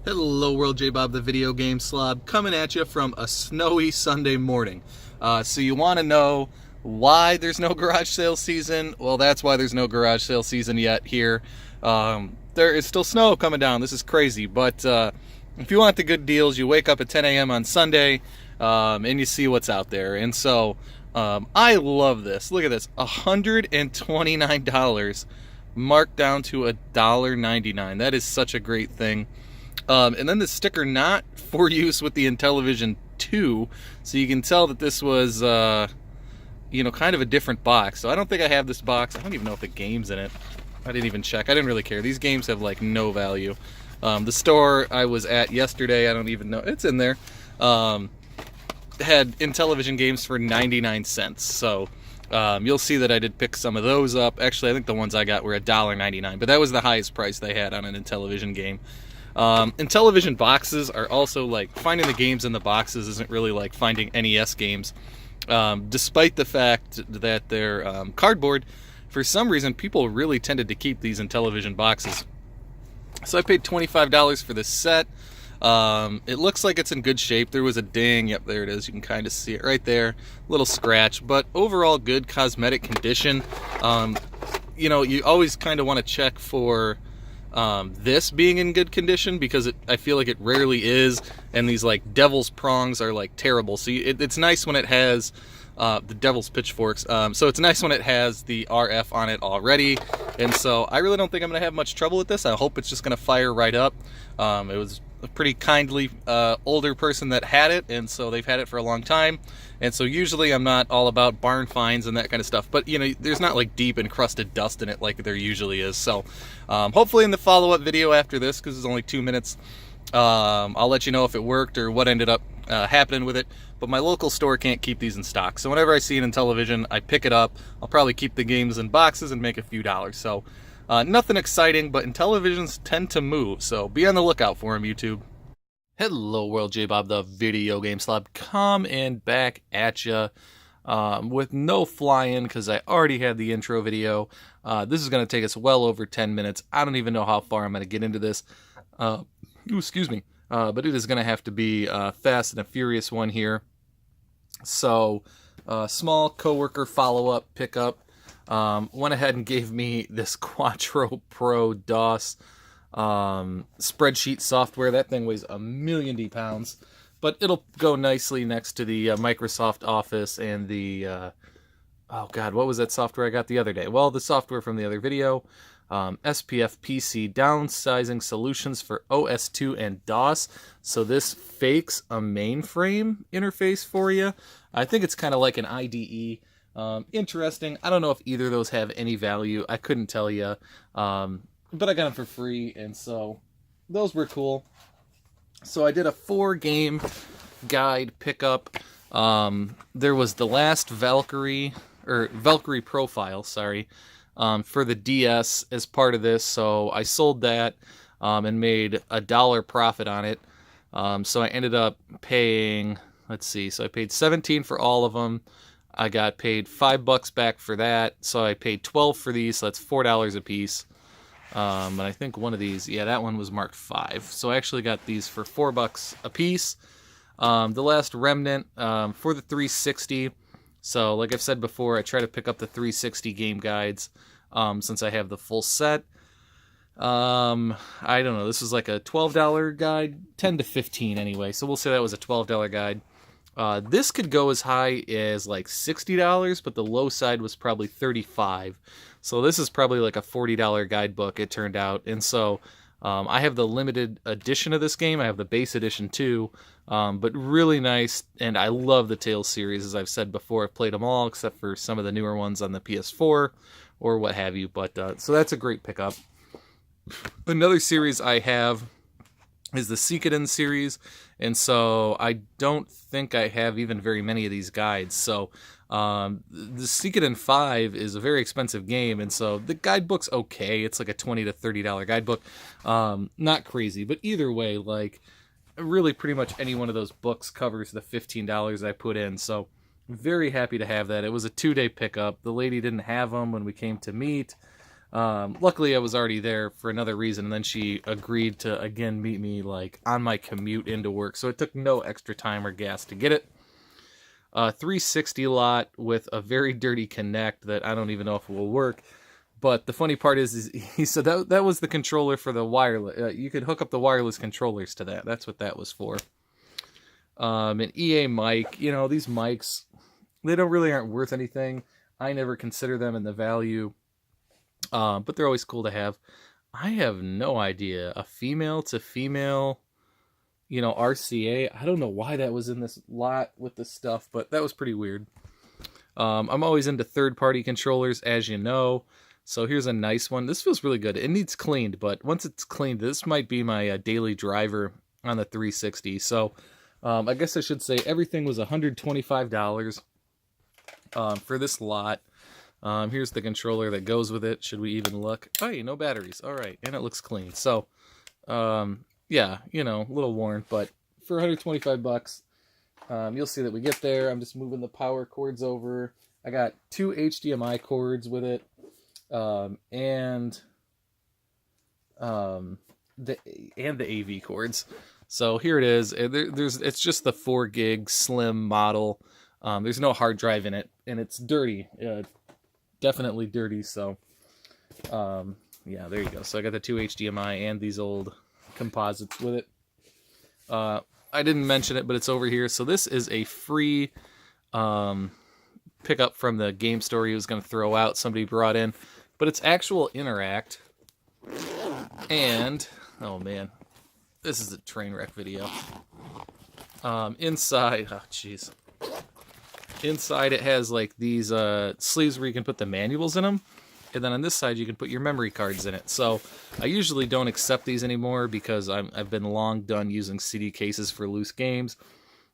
Hello world, J-Bob the video game slob, coming at you from a snowy Sunday morning. So you want to know why there's no garage sale season? Well, that's why there's no garage sale season yet here. There is still snow coming down. This is crazy. But if you want the good deals, you wake up at 10 a.m. on Sunday and you see what's out there. And so I love this. Look at this, $129 marked down to $1.99. That is such a great thing. And then the sticker not for use with the Intellivision 2, so you can tell that this was, kind of a different box. So I don't think I have this box. I don't even know if the game's in it. I didn't even check. I didn't really care. These games have, like, no value. The store I was at yesterday, I don't even know. It's in there. Had Intellivision games for 99 cents. So you'll see that I did pick some of those up. Actually, I think the ones I got were $1.99, but that was the highest price they had on an Intellivision game. Intellivision boxes are also, like, finding the games in the boxes isn't really like finding NES games. Despite the fact that they're cardboard, for some reason people really tended to keep these Intellivision boxes. So I paid $25 for this set. It looks like it's in good shape. There was a ding. Yep, there it is. You can kind of see it right there. Little scratch, but overall good cosmetic condition. You always kind of want to check for this being in good condition, because I feel like it rarely is, and these, like, devil's prongs are, like, terrible. So it's nice when it has the devil's pitchforks. So it's nice when it has the RF on it already, and so I really don't think I'm gonna have much trouble with this. I hope it's just gonna fire right up. It was a pretty kindly older person that had it, and so they've had it for a long time. And so usually I'm not all about barn finds and that kind of stuff, but there's not like deep encrusted dust in it like there usually is. So hopefully in the follow-up video after this, because it's only 2 minutes, I'll let you know if it worked or what ended up happening with it. But my local store can't keep these in stock, so whenever I see it in Intellivision, I pick it up. I'll probably keep the games in boxes and make a few dollars. So nothing exciting, but Intellivisions tend to move, so be on the lookout for them, YouTube. Hello world, J-Bob the video game slob, coming back at ya with no flying, because I already had the intro video. This is going to take us well over 10 minutes. I don't even know how far I'm going to get into this. Excuse me. But it is going to have to be a fast and a furious one here. So, small coworker follow-up pickup. Went ahead and gave me this Quattro Pro DOS spreadsheet software. That thing weighs a million pounds, but it'll go nicely next to the Microsoft Office and the oh god, what was that software I got the other day? Well, the software from the other video, SPF PC downsizing solutions for OS2 and DOS. So this fakes a mainframe interface for you. I think it's kind of like an IDE. Interesting. I don't know if either of those have any value. I couldn't tell you. But I got them for free, and so those were cool. So I did a 4-game guide pickup. There was the last Valkyrie Profile, for the DS as part of this. So I sold that and made $1 profit on it. So I ended up paying, let's see, so I paid $17 for all of them. I got paid $5 back for that. So I paid $12 for these, so that's $4 a piece. And I think one of these, yeah, that one was marked $5. So I actually got these for $4 a piece. The last Remnant for the 360. So like I've said before, I try to pick up the 360 game guides since I have the full set. I don't know, this was like a $12 guide, 10 to 15 anyway. So we'll say that was a $12 guide. This could go as high as like $60, but the low side was probably $35. So this is probably like a $40 guidebook, it turned out. And so I have the limited edition of this game. I have the base edition too, but really nice. And I love the Tales series, as I've said before. I've played them all except for some of the newer ones on the PS4 or what have you. But so that's a great pickup. Another series I have is the Suikoden series, and so I don't think I have even very many of these guides. So the Suikoden 5 is a very expensive game, and so the guidebook's okay. It's like a $20 to $30 guidebook. Not crazy, but either way, like, really pretty much any one of those books covers the $15 I put in. So very happy to have that. It was a 2-day pickup. The lady didn't have them when we came to meet. Luckily, I was already there for another reason, and then she agreed to again meet me like on my commute into work, so it took no extra time or gas to get it. 360 lot with a very dirty Kinect that I don't even know if it will work. But the funny part is he said that was the controller for the wireless. You could hook up the wireless controllers to that. That's what that was for. An EA mic. You know, these mics, they aren't worth anything. I never consider them in the value. But they're always cool to have. I have no idea. A female to female, RCA. I don't know why that was in this lot with this stuff, but that was pretty weird. I'm always into third-party controllers, as you know. So here's a nice one. This feels really good. It needs cleaned, but once it's cleaned, this might be my daily driver on the 360. So I guess I should say everything was $125 for this lot. Here's the controller that goes with it. Should we even look? Hey, no batteries. All right, and it looks clean. So, yeah, a little worn, but for 125 bucks, you'll see that we get there. I'm just moving the power cords over. I got 2 HDMI cords with it, and the AV cords. So here it is. It's just the 4 gig slim model. There's no hard drive in it, and it's dirty. Definitely dirty. So, yeah, there you go. So I got the 2 HDMI and these old composites with it. I didn't mention it, but it's over here. So this is a free pickup from the game store he was going to throw out. Somebody brought in, but it's actual Interact. And oh man, this is a train wreck video. Inside, oh jeez. Inside it has like these sleeves where you can put the manuals in them. And then on this side you can put your memory cards in it. So I usually don't accept these anymore because I've been long done using CD cases for loose games.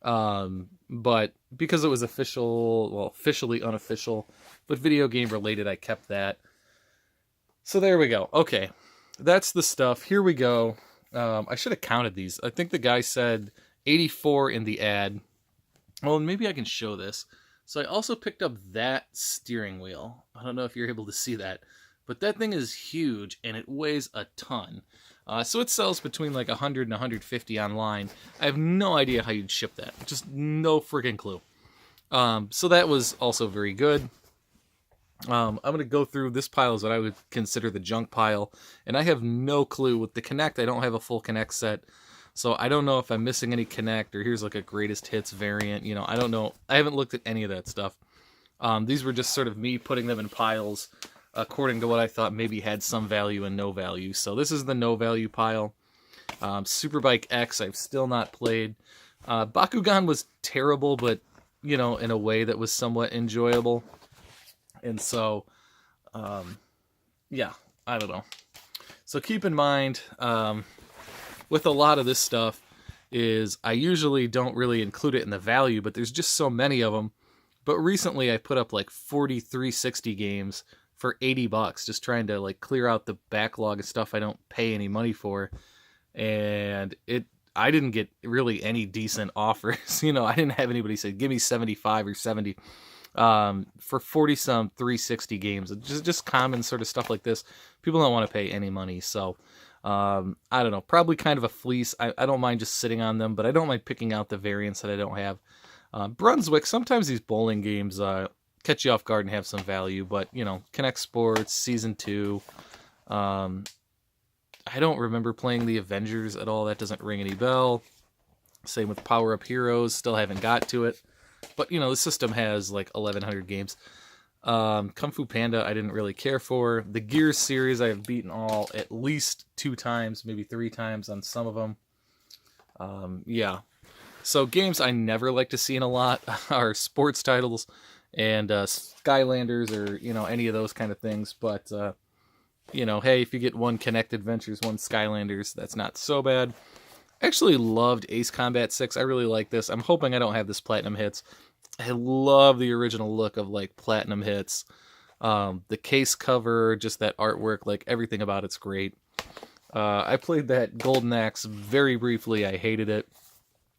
But because it was officially unofficial, but video game related, I kept that. So there we go. Okay, that's the stuff. Here we go. I should have counted these. I think the guy said 84 in the ad. Well, maybe I can show this. So I also picked up that steering wheel. I don't know if you're able to see that, but that thing is huge and it weighs a ton. So it sells between like 100 and 150 online. I have no idea how you'd ship that. Just no freaking clue. So that was also very good. I'm going to go through this pile is what I would consider the junk pile. And I have no clue. With the Kinect, I don't have a full Kinect set. So I don't know if I'm missing any Kinect or here's like a greatest hits variant. I don't know. I haven't looked at any of that stuff. These were just sort of me putting them in piles according to what I thought maybe had some value and no value. So this is the no value pile. Superbike X I've still not played. Bakugan was terrible, but in a way that was somewhat enjoyable. And so, yeah, I don't know. So keep in mind, with a lot of this stuff is I usually don't really include it in the value, but there's just so many of them. But recently I put up like 40 360 games for $80, just trying to like clear out the backlog of stuff I don't pay any money for. And I didn't get really any decent offers. I didn't have anybody say, give me 75 or 70 for 40 some 360 games. Just common sort of stuff like this. People don't want to pay any money. So, I don't know, probably kind of a fleece. I don't mind just sitting on them, but I don't mind picking out the variants that I don't have. Brunswick, sometimes these bowling games catch you off guard and have some value, but, Kinect Sports, Season 2. I don't remember playing the Avengers at all. That doesn't ring any bell. Same with Power Up Heroes, still haven't got to it. But, the system has like 1,100 games. Kung Fu Panda I didn't really care for. The Gears series I have beaten all at least 2 times, maybe 3 times on some of them. Yeah. So games I never like to see in a lot are sports titles and Skylanders or, any of those kind of things. But, hey, if you get 1 Kinect Adventures, 1 Skylanders, that's not so bad. I actually loved Ace Combat 6. I really like this. I'm hoping I don't have this Platinum Hits. I love the original look of like Platinum Hits. The case cover, just that artwork, like everything about it's great. I played that Golden Axe very briefly. I hated it.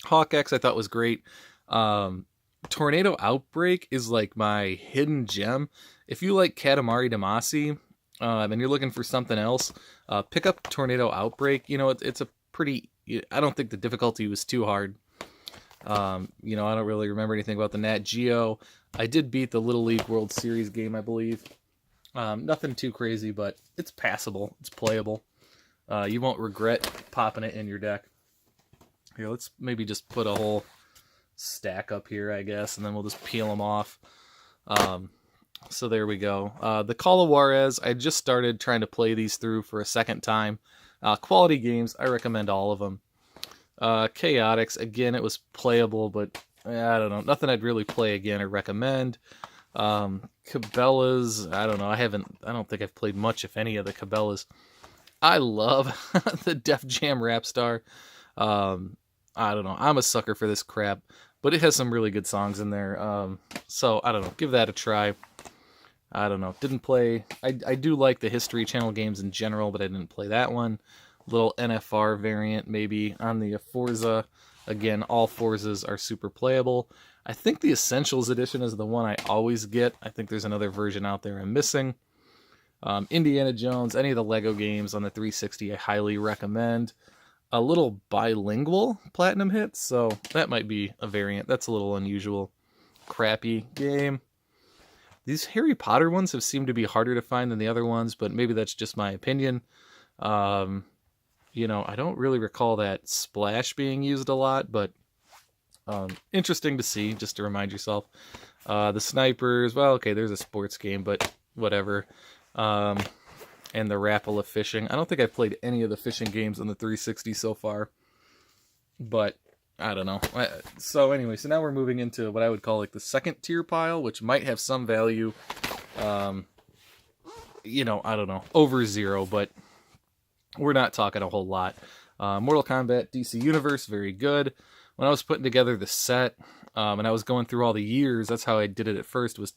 Hawk X I thought was great. Tornado Outbreak is like my hidden gem. If you like Katamari Damacy, and you're looking for something else, pick up Tornado Outbreak. You know, it's a pretty. I don't think the difficulty was too hard. You know, I don't really remember anything about the Nat Geo. I did beat the Little League World Series game, I believe. Nothing too crazy, but it's passable. It's playable. You won't regret popping it in your deck. Here, let's maybe just put a whole stack up here, I guess, and then we'll just peel them off. So there we go. The Call of Juarez, I just started trying to play these through for a second time. Quality games, I recommend all of them. Chaotix, again, it was playable, but I don't know, nothing I'd really play again or recommend. Cabela's, I don't know, I don't think I've played much, if any, of the Cabela's. I love the Def Jam Rap Star. I don't know, I'm a sucker for this crap, but it has some really good songs in there. So, I don't know, give that a try. I don't know, didn't play, I do like the History Channel games in general, but I didn't play that one. Little NFR variant maybe on the Forza. Again, all Forzas are super playable. I think the Essentials Edition is the one I always get. I think there's another version out there I'm missing. Indiana Jones, any of the Lego games on the 360 I highly recommend. A little bilingual Platinum hits, so that might be a variant. That's a little unusual. Crappy game. These Harry Potter ones have seemed to be harder to find than the other ones, but maybe that's just my opinion. You know, I don't really recall that Splash being used a lot, but interesting to see, just to remind yourself. The Snipers, well, okay, there's a sports game, but whatever. And the Rapala Fishing. I don't think I've played any of the fishing games on the 360 so far, but I don't know. So anyway, so now we're moving into what I would call like the second tier pile, which might have some value. You know, I don't know, over zero, but we're not talking a whole lot. Mortal Kombat DC Universe, very good. When I was putting together the set, and I was going through all the years, that's how I did it at first, was,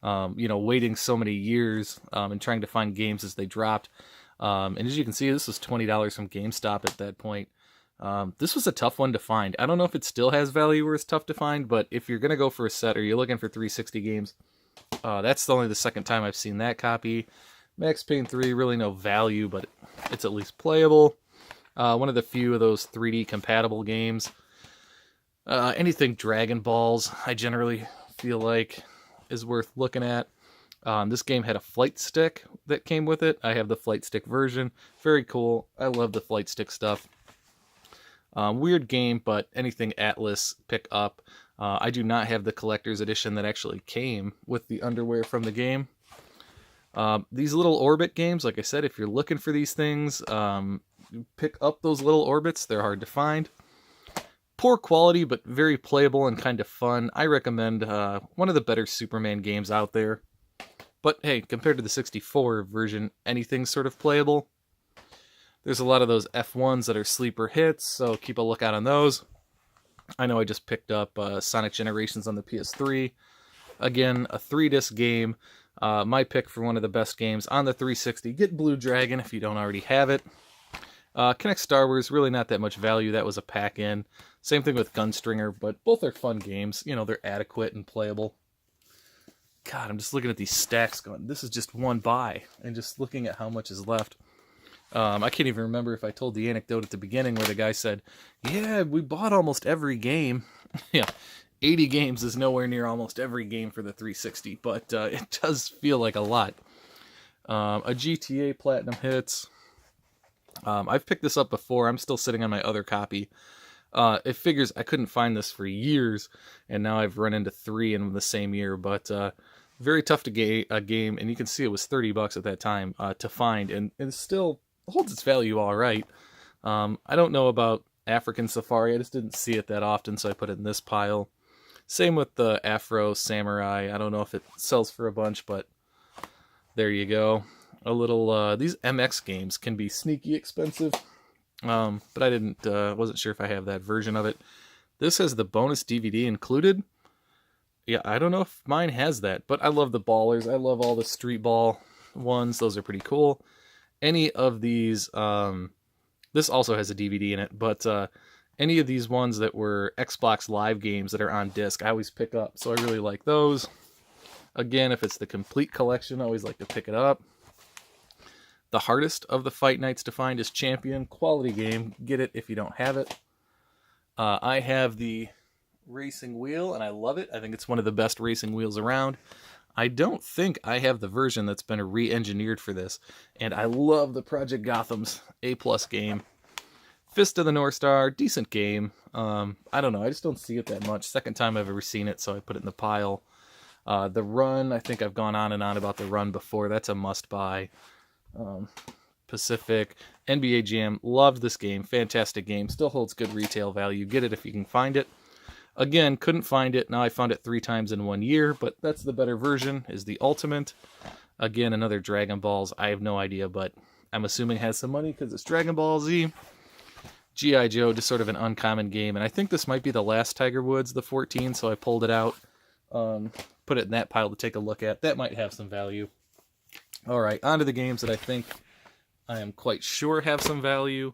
you know, waiting so many years, and trying to find games as they dropped. And as you can see, this was $20 from GameStop at that point. This was a tough one to find. I don't know if it still has value or it's tough to find, but if you're going to go for a set or you're looking for 360 games, that's only the second time I've seen that copy. Max Payne 3, really no value, but it's at least playable. One of the few of those 3D compatible games. Anything Dragon Balls, I generally feel like is worth looking at. This game had a flight stick that came with it. I have the flight stick version. Very cool. I love the flight stick stuff. Weird game, but anything Atlas, pick up. I do not have the collector's edition that actually came with the underwear from the game. These little orbit games, like I said, if you're looking for these things, pick up those little orbits. They're hard to find. Poor quality, but very playable and kind of fun. I recommend one of the better Superman games out there. But hey, compared to the 64 version, anything's sort of playable. There's a lot of those F1s that are sleeper hits, so keep a lookout on those. I know I just picked up Sonic Generations on the PS3. Again, a 3-disc game. My pick for one of the best games on the 360. Get Blue Dragon if you don't already have it. Connect Star Wars, really not that much value. That was a pack-in. Same thing with Gunstringer, but both are fun games. You know, they're adequate and playable. God, I'm just looking at these stacks going, this is just one buy, and just looking at how much is left. I can't even remember if I told the anecdote at the beginning where the guy said, yeah, we bought almost every game. Yeah, 80 games is nowhere near almost every game for the 360, but it does feel like a lot. A GTA Platinum Hits. I've picked this up before. I'm still sitting on my other copy. It figures I couldn't find this for years, and now I've run into 3 in the same year, but very tough to get a game, and you can see it was $30 at that time to find, and it still holds its value all right. I don't know about African Safari. I just didn't see it that often, so I put it in this pile. Same with the Afro Samurai. I don't know if it sells for a bunch, but there you go. A little, these MX games can be sneaky expensive, but I wasn't sure if I have that version of it. This has the bonus DVD included. Yeah, I don't know if mine has that, but I love the Ballers. I love all the Street Ball ones. Those are pretty cool. Any of these, this also has a DVD in it, but any of these ones that were Xbox Live games that are on disc, I always pick up, so I really like those. Again, if it's the complete collection, I always like to pick it up. The hardest of the Fight Nights to find is Champion. Quality game. Get it if you don't have it. I have the racing wheel, and I love it. I think it's one of the best racing wheels around. I don't think I have the version that's been re-engineered for this, and I love the Project Gotham's A+ game. Fist of the North Star, decent game. I don't know, I just don't see it that much. Second time I've ever seen it, so I put it in the pile. The Run, I think I've gone on and on about the Run before. That's a must-buy. Pacific, NBA Jam, loved this game. Fantastic game. Still holds good retail value. Get it if you can find it. Again, couldn't find it. Now I found it 3 times in 1 year, but that's the better version, is the Ultimate. Again, another Dragon Balls. I have no idea, but I'm assuming it has some money because it's Dragon Ball Z. G.I. Joe, just sort of an uncommon game. And I think this might be the last Tiger Woods, the 14, so I pulled it out. Put it in that pile to take a look at. That might have some value. All right, on to the games that I think I am quite sure have some value.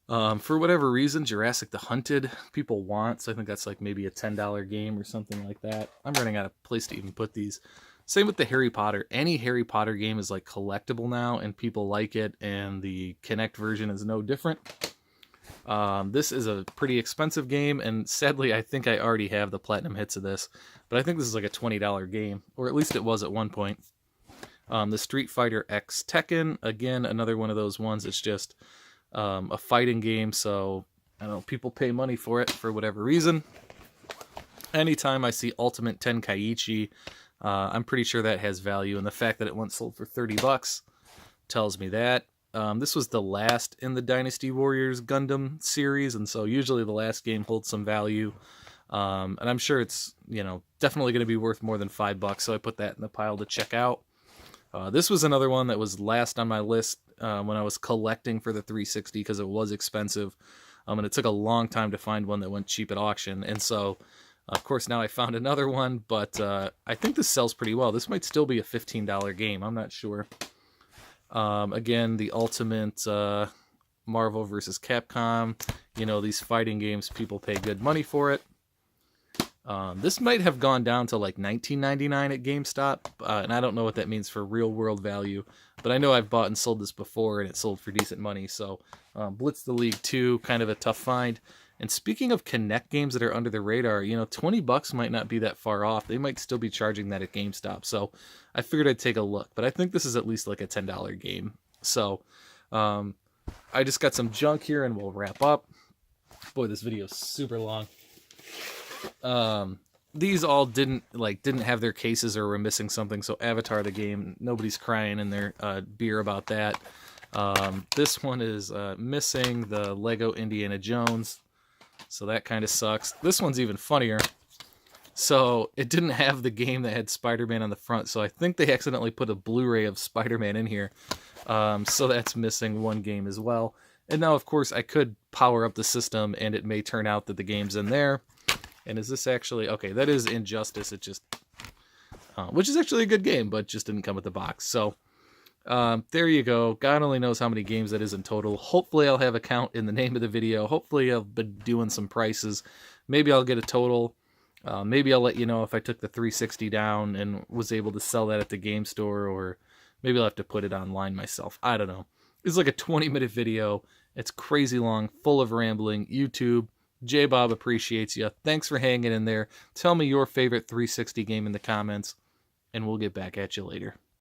For whatever reason, Jurassic the Hunted people want, so I think that's like maybe a $10 game or something like that. I'm running out of place to even put these. Same with the Harry Potter. Any Harry Potter game is like collectible now, and people like it, and the Kinect version is no different. This is a pretty expensive game, and sadly, I think I already have the platinum hits of this, but I think this is like a $20 game, or at least it was at one point. The Street Fighter X Tekken, again, another one of those ones. It's just a fighting game, so I don't know, people pay money for it for whatever reason. Anytime I see Ultimate Tenkaichi, I'm pretty sure that has value, and the fact that it once sold for $30 tells me that. This was the last in the Dynasty Warriors Gundam series, and so usually the last game holds some value. And I'm sure it's, definitely going to be worth more than $5, so I put that in the pile to check out. This was another one that was last on my list when I was collecting for the 360 because it was expensive. And it took a long time to find one that went cheap at auction. And so, of course, now I found another one, but I think this sells pretty well. This might still be a $15 game. I'm not sure. Again, the Ultimate Marvel vs. Capcom. These fighting games, people pay good money for it. This might have gone down to like $19.99 at GameStop, and I don't know what that means for real world value, but I know I've bought and sold this before, and it sold for decent money. So Blitz the League 2, kind of a tough find. And speaking of Kinect games that are under the radar, $20 might not be that far off. They might still be charging that at GameStop. So I figured I'd take a look, but I think this is at least like a $10 game. So I just got some junk here, and we'll wrap up. Boy, this video is super long. These all didn't have their cases or were missing something. So Avatar the game, nobody's crying in their beer about that. This one is missing the Lego Indiana Jones, so that kind of sucks. This one's even funnier. So it didn't have the game that had Spider-Man on the front, so I think they accidentally put a Blu-ray of Spider-Man in here. So that's missing one game as well. And now, of course, I could power up the system, and it may turn out that the game's in there. And is this actually... Okay, that is Injustice. It just... which is actually a good game, but just didn't come with the box. So, there you go. God only knows how many games that is in total. Hopefully I'll have a count in the name of the video. Hopefully I'll be doing some prices. Maybe I'll get a total. Maybe I'll let you know if I took the 360 down and was able to sell that at the game store, or maybe I'll have to put it online myself. I don't know. It's like a 20-minute video. It's crazy long, full of rambling. YouTube, J-Bob appreciates you. Thanks for hanging in there. Tell me your favorite 360 game in the comments, and we'll get back at you later.